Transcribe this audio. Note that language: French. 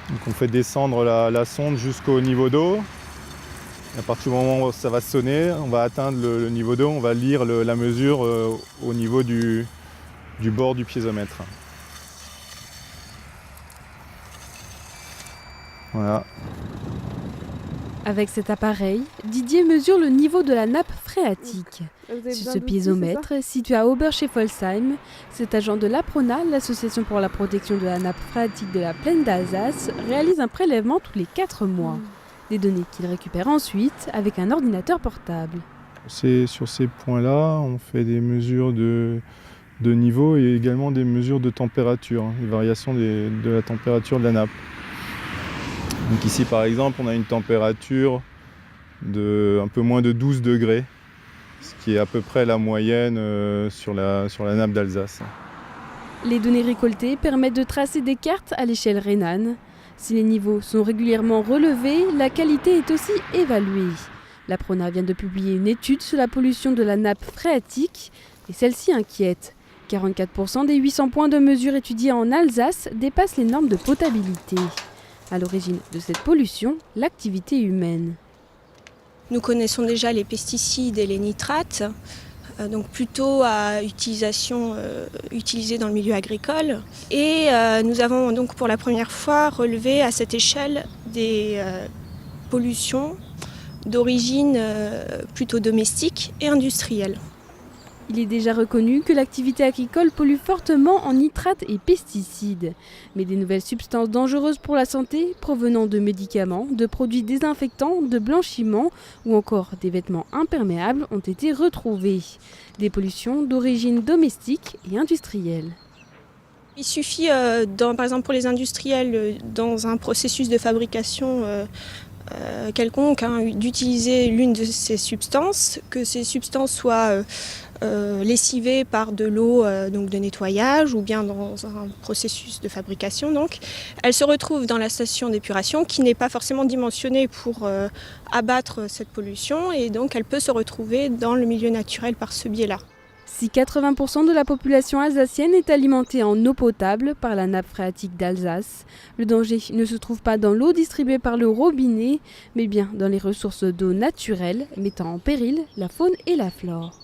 Donc on fait descendre la sonde jusqu'au niveau d'eau. À partir du moment où ça va sonner, on va atteindre le niveau d'eau, on va lire la mesure au niveau du bord du piézomètre. Voilà. Avec cet appareil, Didier mesure le niveau de la nappe phréatique. Vous avez Sur besoin ce d'outils, piézomètre, situé à Oberscheffolsheim, cet agent de l'APRONA, l'Association pour la protection de la nappe phréatique de la plaine d'Alsace, réalise un prélèvement tous les 4 mois. Des données qu'il récupère ensuite avec un ordinateur portable. Sur ces points-là, on fait des mesures de niveau et également des mesures de température, des variations de la température de la nappe. Donc ici par exemple, on a une température de un peu moins de 12 degrés, ce qui est à peu près la moyenne sur la nappe d'Alsace. Les données récoltées permettent de tracer des cartes à l'échelle rhénane. Si les niveaux sont régulièrement relevés, la qualité est aussi évaluée. L'APRONA vient de publier une étude sur la pollution de la nappe phréatique et celle-ci inquiète. 44% des 800 points de mesure étudiés en Alsace dépassent les normes de potabilité. À l'origine de cette pollution, l'activité humaine. Nous connaissons déjà les pesticides et les nitrates, donc plutôt à utilisés dans le milieu agricole. Et nous avons donc pour la première fois relevé à cette échelle des pollutions d'origine plutôt domestique et industrielle. Il est déjà reconnu que l'activité agricole pollue fortement en nitrates et pesticides. Mais des nouvelles substances dangereuses pour la santé, provenant de médicaments, de produits désinfectants, de blanchiment ou encore des vêtements imperméables ont été retrouvées. Des pollutions d'origine domestique et industrielle. Il suffit, par exemple pour les industriels, dans un processus de fabrication quelconque, d'utiliser l'une de ces substances, que ces substances soient lessivées par de l'eau donc de nettoyage ou bien dans un processus de fabrication. Donc, elles se retrouvent dans la station d'épuration qui n'est pas forcément dimensionnée pour abattre cette pollution et donc elle peut se retrouver dans le milieu naturel par ce biais-là. Si 80% de la population alsacienne est alimentée en eau potable par la nappe phréatique d'Alsace, le danger ne se trouve pas dans l'eau distribuée par le robinet, mais bien dans les ressources d'eau naturelles mettant en péril la faune et la flore.